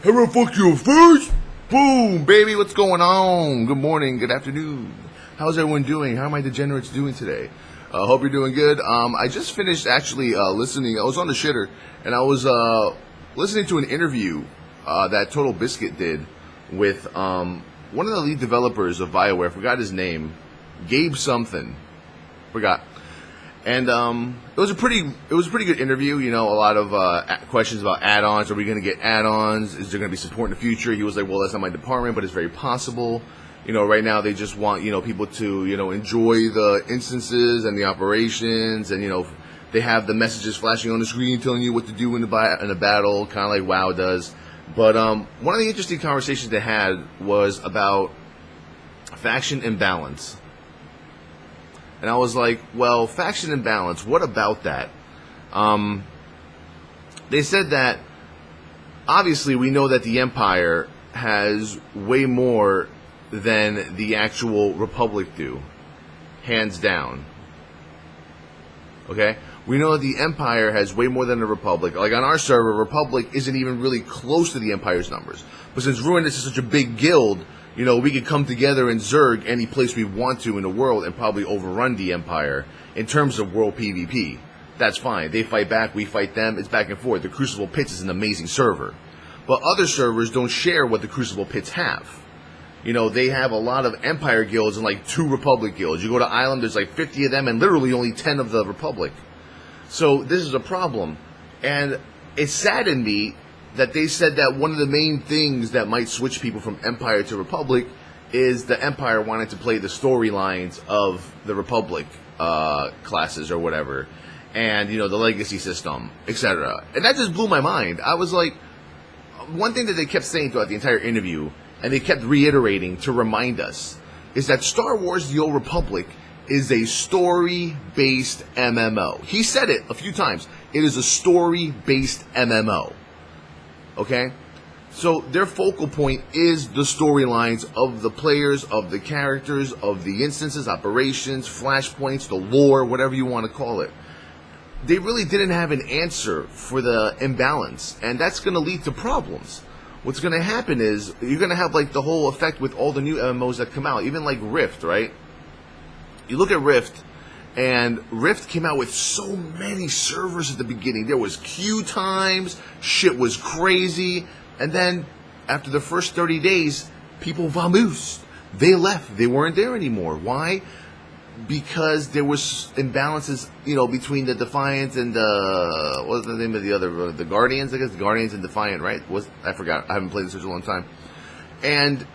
Ever fuck your face? Boom, baby, what's going on? Good morning, good afternoon. How's everyone doing? How are my degenerates doing today? Hope you're doing good. I just finished actually listening. I was on the shitter, and I was listening to an interview that Total Biscuit did with one of the lead developers of BioWare. I forgot his name. Gabe something. Forgot. And it was a pretty good interview. You know, a lot of questions about add-ons. Are we going to get add-ons? Is there going to be support in the future? He was like, well, that's not my department, but it's very possible. You know, right now they just want, people to, enjoy the instances and the operations, and, they have the messages flashing on the screen telling you what to do in a battle, kind of like WoW does. But one of the interesting conversations they had was about faction imbalance. And I was like, well, faction imbalance, what about that? They said that, obviously, we know that the Empire has way more than the actual Republic do. Hands down. Okay? We know that the Empire has way more than the Republic. Like, on our server, Republic isn't even really close to the Empire's numbers. But since Ruinous is such a big guild, we could come together and Zerg any place we want to in the world and probably overrun the Empire in terms of world PvP. That's fine. They fight back, we fight them. It's back and forth. The Crucible Pits is an amazing server. But other servers don't share what the Crucible Pits have. They have a lot of Empire guilds and like 2 Republic guilds. You go to Island, there's like 50 of them and literally only 10 of the Republic. So this is a problem. And it saddened me that they said that one of the main things that might switch people from Empire to Republic is the Empire wanting to play the storylines of the Republic classes or whatever, and the legacy system, etc. And that just blew my mind. I was like, one thing that they kept saying throughout the entire interview, and they kept reiterating to remind us, is that Star Wars: The Old Republic is a story-based MMO. He said it a few times. It is a story-based MMO. Okay? So their focal point is the storylines of the players, of the characters, of the instances, operations, flashpoints, the lore, whatever you want to call it. They really didn't have an answer for the imbalance, and that's going to lead to problems. What's going to happen is you're going to have like the whole effect with all the new MMOs that come out, even like Rift, right? You look at Rift, and Rift came out with so many servers at the beginning. There was queue times, shit was crazy, and then after the first 30 days, people vamoosed. They left. They weren't there anymore. Why? Because there was imbalances, between the Defiant and what was the name of the other, the Guardians, I guess, the Guardians and Defiant, right? I forgot. I haven't played this in such a long time. And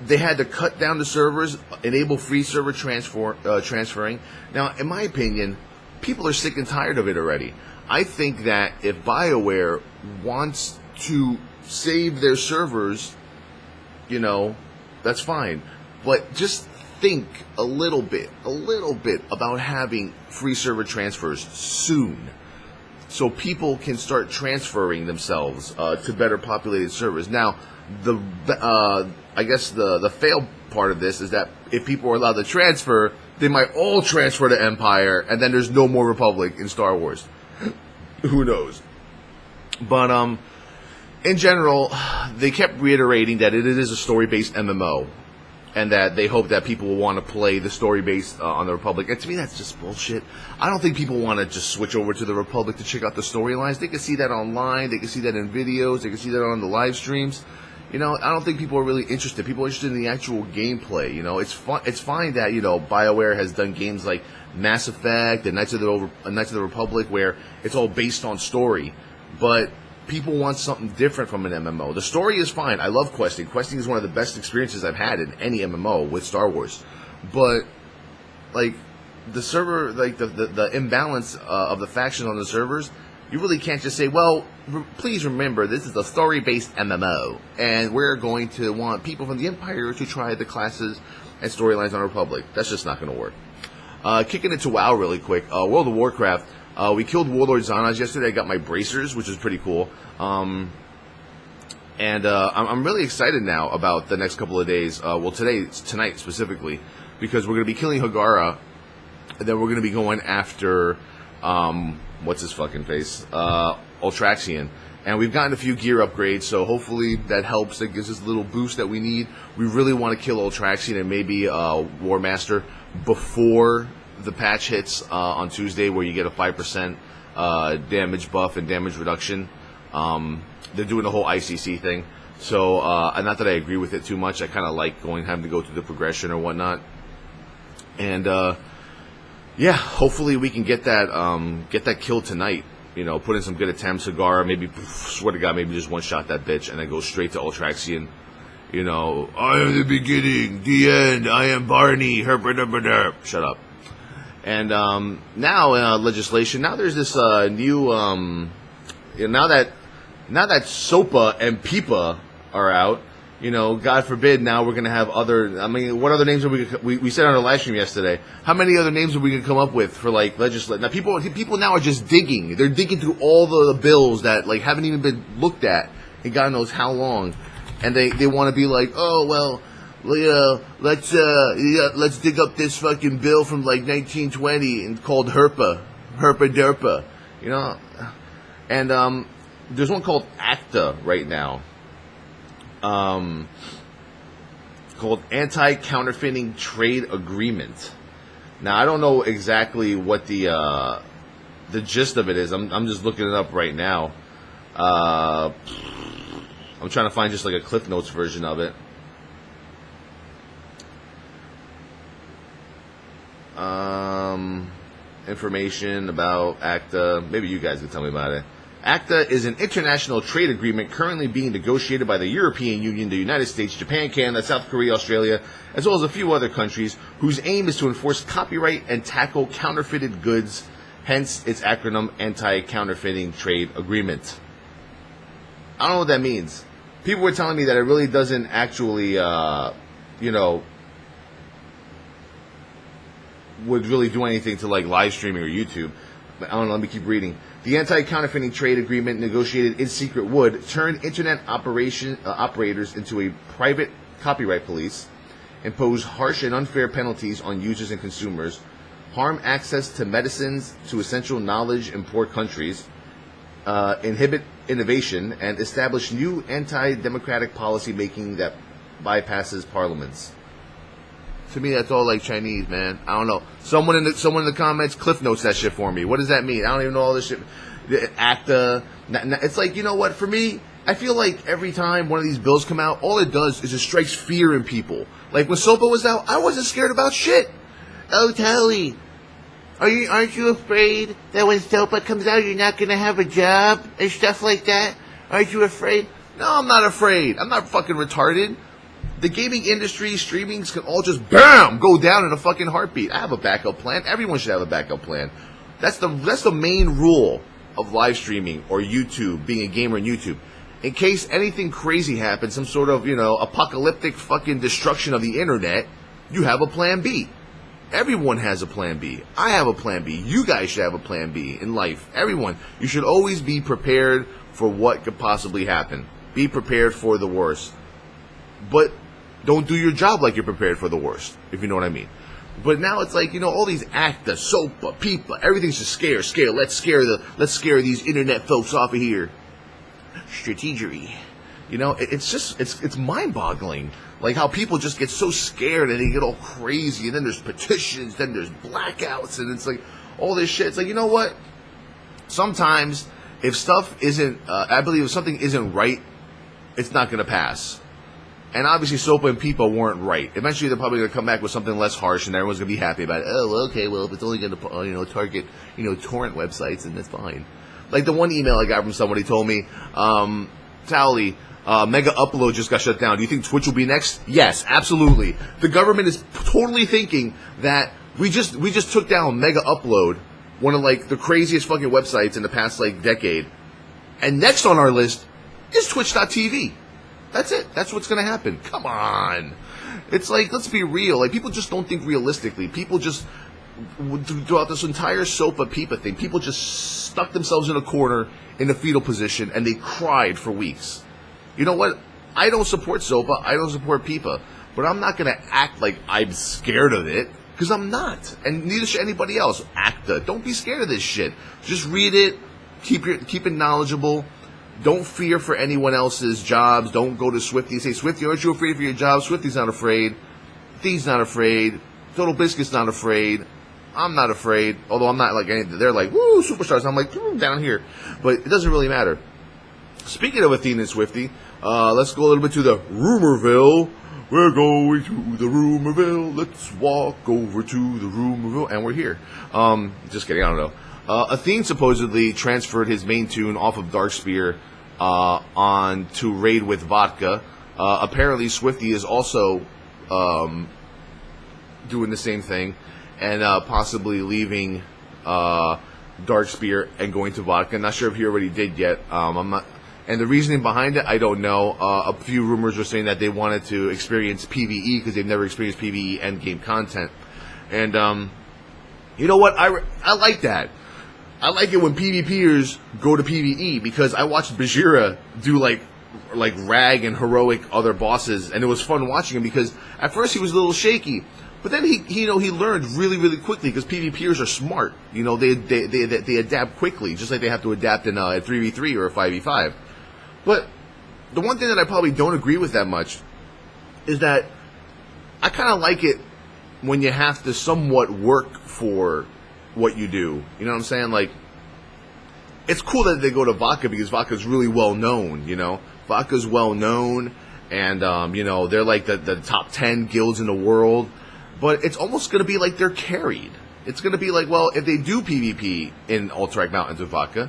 they had to cut down the servers, enable free server transferring. Now, in my opinion, people are sick and tired of it already. I think that if BioWare wants to save their servers, that's fine. But just think a little bit about having free server transfers soon, so people can start transferring themselves to better populated servers. Now, I guess the fail part of this is that if people are allowed to transfer, they might all transfer to Empire, and then there's no more Republic in Star Wars. Who knows? But in general, they kept reiterating that it is a story-based MMO, and that they hope that people will want to play the story-based on the Republic. And to me, that's just bullshit. I don't think people want to just switch over to the Republic to check out the storylines. They can see that online. They can see that in videos. They can see that on the live streams. I don't think people are really interested. People are interested in the actual gameplay. It's fun. It's fine that BioWare has done games like Mass Effect and Knights of the Republic, where it's all based on story. But people want something different from an MMO. The story is fine. I love questing. Questing is one of the best experiences I've had in any MMO with Star Wars. But like the server, like the imbalance of the factions on the servers, you really can't just say, well, please remember, this is a story-based MMO, and we're going to want people from the Empire to try the classes and storylines on Republic. That's just not going to work. Kicking it to WoW really quick. World of Warcraft. We killed Warlord Zanas yesterday. I got my bracers, which is pretty cool. I'm really excited now about the next couple of days. Tonight specifically, because we're going to be killing Hagara, and then we're going to be going after what's his fucking face, Ultraxian, And we've gotten a few gear upgrades, so hopefully that helps. That gives us a little boost that we need. We really want to kill Ultraxian and maybe War Master before the patch hits on Tuesday, where you get a 5% damage buff and damage reduction. They're doing the whole ICC thing. So, not that I agree with it too much. I kind of like having to go through the progression or whatnot. And, yeah, hopefully we can get that kill tonight. You know, put in some good attempts, Sagara, maybe, swear to God, maybe just one-shot that bitch, and then go straight to Ultraxian. You know, I am the beginning, the end, I am Barney, herp, herp, herp, herp. Shut up. And, now, legislation, now there's this, new, you know, now that SOPA and PIPA are out, you know, God forbid, now we're going to have other, I mean, what other names are we said on our live stream yesterday, how many other names are we going to come up with for, like, legislation? Now, people now are just digging. They're digging through all the bills that, like, haven't even been looked at in God knows how long. And they want to be like, oh, well, let's dig up this fucking bill from, like, 1920 and called Herpa Derpa, you know? And, there's one called ACTA right now, called Anti-Counterfeiting Trade Agreement. Now, I don't know exactly what the gist of it is. I'm just looking it up right now. I'm trying to find just like a Cliff Notes version of it. Information about ACTA. Maybe you guys can tell me about it. ACTA is an international trade agreement currently being negotiated by the European Union, the United States, Japan, Canada, South Korea, Australia, as well as a few other countries, whose aim is to enforce copyright and tackle counterfeited goods, hence its acronym Anti-Counterfeiting Trade Agreement. I don't know what that means. People were telling me that it really doesn't actually, you know, would really do anything to, like, live streaming or YouTube. But I don't know, let me keep reading. The Anti-Counterfeiting Trade Agreement, negotiated in secret, would turn internet operators into a private copyright police, impose harsh and unfair penalties on users and consumers, harm access to medicines to essential knowledge in poor countries, inhibit innovation, and establish new anti-democratic policy making that bypasses parliaments. To me, that's all like Chinese, man. I don't know. Someone in the comments Cliff Notes that shit for me. What does that mean? I don't even know all this shit. ACTA. It's like, you know what? For me, I feel like every time one of these bills come out, all it does is it strikes fear in people. Like when SOPA was out, I wasn't scared about shit. Oh, Towelliee, aren't you afraid that when SOPA comes out, you're not gonna have a job and stuff like that? Aren't you afraid? No, I'm not afraid. I'm not fucking retarded. The gaming industry, streamings can all just, BAM! Go down in a fucking heartbeat. I have a backup plan. Everyone should have a backup plan. That's the main rule of live streaming or YouTube, being a gamer in YouTube. In case anything crazy happens, some sort of, you know, apocalyptic fucking destruction of the internet, you have a plan B. Everyone has a plan B. I have a plan B. You guys should have a plan B in life. Everyone. You should always be prepared for what could possibly happen. Be prepared for the worst. But don't do your job like you're prepared for the worst, if you know what I mean. But now it's like, you know, all these ACTA, SOPA, PIPA, everything's just scare. Let's scare these internet folks off of here. Strategery. You know, it's mind-boggling. Like how people just get so scared and they get all crazy, and then there's petitions, then there's blackouts, and it's like all this shit. It's like, you know what? Sometimes if stuff isn't, I believe if something isn't right, it's not going to pass. And obviously, SOPA and PIPA weren't right. Eventually, they're probably going to come back with something less harsh, and everyone's going to be happy about it. Oh, okay, well, if it's only going to, you know, target, you know, torrent websites, then that's fine. Like the one email I got from somebody told me, Towelliee, Mega Upload just got shut down. Do you think Twitch will be next? Yes, absolutely. The government is totally thinking that we just took down Mega Upload, one of like the craziest fucking websites in the past like decade, and next on our list is Twitch.tv. That's it. That's what's going to happen. Come on. It's like, let's be real. Like, people just don't think realistically. People just, throughout this entire SOPA PIPA thing, people just stuck themselves in a corner in the fetal position, and they cried for weeks. You know what? I don't support SOPA. I don't support PIPA. But I'm not going to act like I'm scared of it, because I'm not. And neither should anybody else. ACTA. Don't be scared of this shit. Just read it. Keep it knowledgeable. don't fear for anyone else's jobs. Don't go to Swifty and say, Swifty, aren't you afraid for your job? Swifty's not afraid. Thee's not afraid. Total Biscuit's not afraid. I'm not afraid. Although I'm not like anything. They're like, woo, superstars. I'm like, down here. But it doesn't really matter. Speaking of Athena and Swifty, let's go a little bit to the Rumorville. We're going to the Rumorville. Let's walk over to the Rumorville. And we're here. Just kidding. I don't know. Athene supposedly transferred his main tune off of Darkspear on to Raid with Vodka. Apparently, Swifty is also doing the same thing and possibly leaving Darkspear and going to Vodka. Not sure if he already did yet. I'm not. And the reasoning behind it, I don't know. A few rumors were saying that they wanted to experience PvE because they've never experienced PvE endgame content. And you know what? I like that. I like it when PvPers go to PvE because I watched Bajira do like rag and heroic other bosses, and it was fun watching him because at first he was a little shaky, but then he learned really quickly because PvPers are smart. They adapt quickly, just like they have to adapt in a 3v3 or a 5v5. But the one thing that I probably don't agree with that much is that I kind of like it when you have to somewhat work for what you do. You know what I'm saying? Like, it's cool that they go to Vodka because Vodka's really well known, Vodka's well known, and they're like the top 10 guilds in the world. But it's almost going to be like they're carried. It's going to be like, well, if they do PvP in Alterac Mountains with Vodka,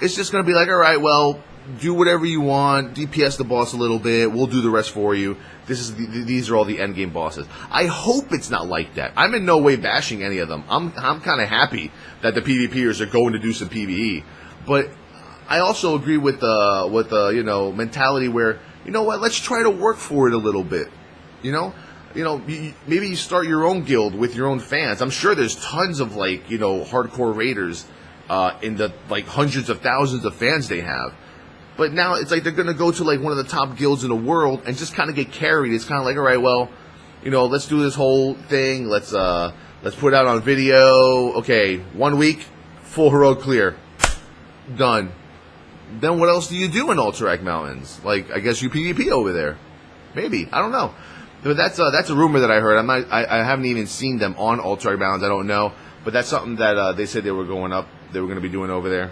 it's just going to be like, all right, well, do whatever you want, DPS the boss a little bit, we'll do the rest for you. These are all the endgame bosses. I hope it's not like that. I'm in no way bashing any of them. I'm kind of happy that the PvPers are going to do some PvE, but I also agree with the mentality where, you know what, let's try to work for it a little bit. Maybe you start your own guild with your own fans. I'm sure there's tons of hardcore raiders in the hundreds of thousands of fans they have. But now it's like they're going to go to one of the top guilds in the world and just kind of get carried. It's kind of like, all right, well, let's do this whole thing. Let's put it out on video. Okay, 1 week, full heroic clear, done. Then what else do you do in Alterac Mountains? I guess you PvP over there, maybe. I don't know. But that's a rumor that I heard. I haven't even seen them on Alterac Mountains. I don't know, but that's something that they said they were going to be doing over there.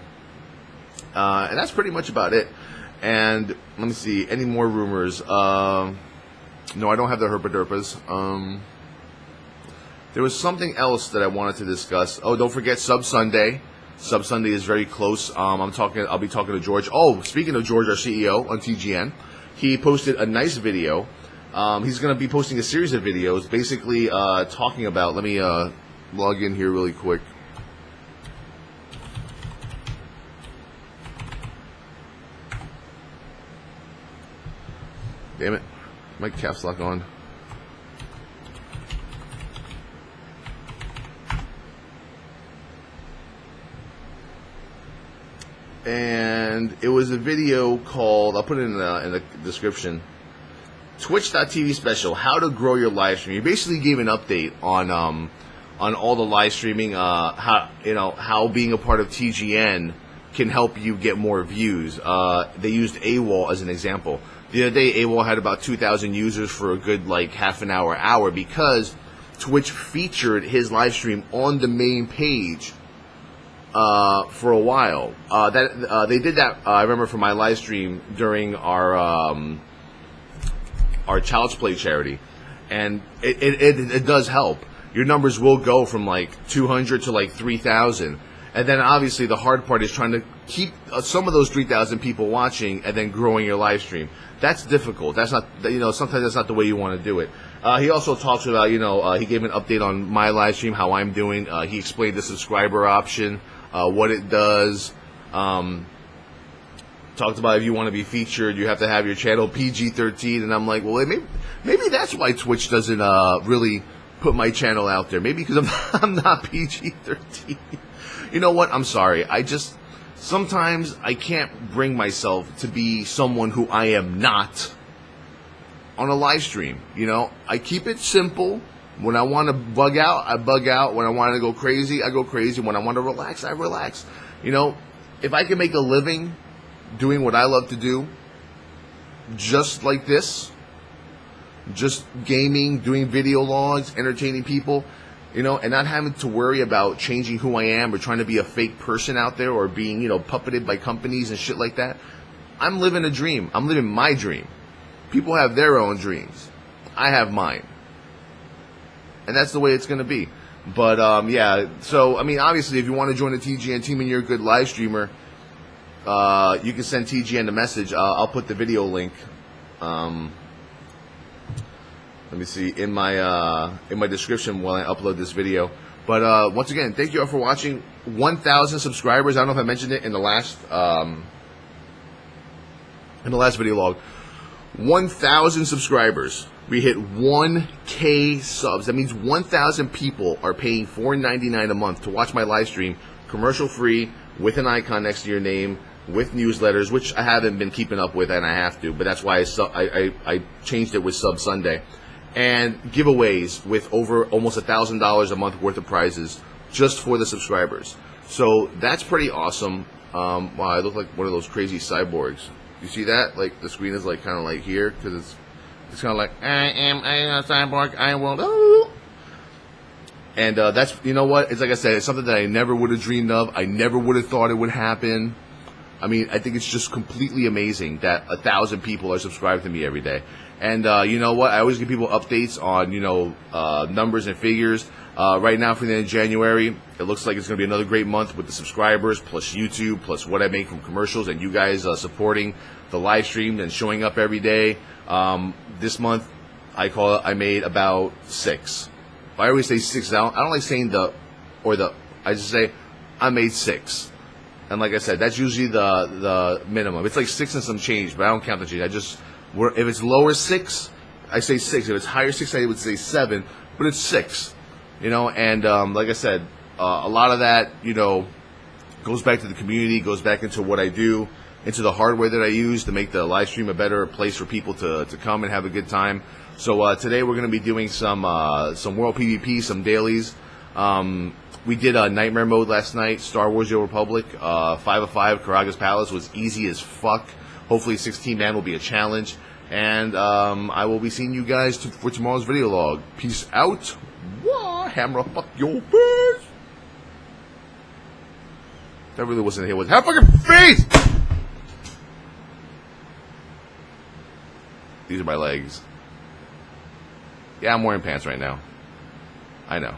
And that's pretty much about it. And let me see, any more rumors? No, I don't have the Herpaderpas. There was something else that I wanted to discuss. Oh, don't forget Sub Sunday. Sub Sunday is very close. I'll be talking to George. Oh, speaking of George, our CEO on TGN, he posted a nice video. He's going to be posting a series of videos, basically talking about. Let me log in here really quick. Damn it. My caps lock on. And it was a video called, I'll put it in the description, Twitch.tv special, how to grow your live stream. He basically gave an update on all the live streaming, how being a part of TGN can help you get more views. They used AWOL as an example. The other day, AWOL had about 2,000 users for a good half an hour because Twitch featured his live stream on the main page for a while. They did that. I remember for my live stream during our Child's Play charity, and it does help. Your numbers will go from 200 to 3,000. And then obviously the hard part is trying to keep some of those 3,000 people watching and then growing your live stream. That's difficult. That's not, sometimes that's not the way you want to do it. He also talks about, he gave an update on my live stream, how I'm doing. He explained the subscriber option, what it does. Talked about if you want to be featured, you have to have your channel PG-13. And I'm like, well, maybe that's why Twitch doesn't really put my channel out there. Maybe because I'm not PG-13. You know what? I'm sorry. Sometimes I can't bring myself to be someone who I am not on a live stream. I keep it simple. When I want to bug out, I bug out. When I want to go crazy, I go crazy. When I want to relax, I relax. If I can make a living doing what I love to do, just like this, just gaming, doing video logs, entertaining people, you know, and not having to worry about changing who I am or trying to be a fake person out there or being, you know, puppeted by companies and shit like that. I'm living a dream. I'm living my dream. People have their own dreams. I have mine. And that's the way it's going to be. But, yeah, so, I mean, obviously, if you want to join the TGN team and you're a good live streamer, you can send TGN a message. I'll put the video link. Let me see, in my description while I upload this video. But, once again, thank you all for watching. 1,000 subscribers. I don't know if I mentioned it in the last video log. 1,000 subscribers. We hit 1K subs. That means 1,000 people are paying $4.99 a month to watch my live stream, commercial free, with an icon next to your name, with newsletters, which I haven't been keeping up with, and I have to. But that's why I changed it with Sub Sunday, and giveaways with over almost $1,000 a month worth of prizes just for the subscribers. So that's pretty awesome. Wow, I look like one of those crazy cyborgs. You see that? Like the screen is like kind of like here because it's kind of like I am a cyborg. I will. Oh. And that's, you know what? It's like I said, it's something that I never would have dreamed of. I never would have thought it would happen. I mean, I think it's just completely amazing that 1,000 people are subscribed to me every day. And you know what? I always give people updates on, you know, numbers and figures. Right now, for the end of January, it looks like it's going to be another great month with the subscribers, plus YouTube, plus what I make from commercials, and you guys supporting the live stream and showing up every day. This month, I made about 6. I always say 6. I don't like saying I just say I made 6. And like I said, that's usually the minimum. It's like 6 and some change, but I don't count the change. If it's lower 6, I say 6. If it's higher 6, I would say 7, but it's 6. You know, and like I said, a lot of that, you know, goes back to the community, goes back into what I do, into the hardware that I use to make the live stream a better place for people to come and have a good time. So today we're going to be doing some World PvP, some dailies. We did a Nightmare mode last night, Star Wars The Old Republic, 5-5, Karaga's Palace was easy as fuck. Hopefully 16-man will be a challenge. And I will be seeing you guys for tomorrow's video log. Peace out. Wah, hammer fuck your face. That really wasn't here. Have fucking face! These are my legs. Yeah, I'm wearing pants right now. I know.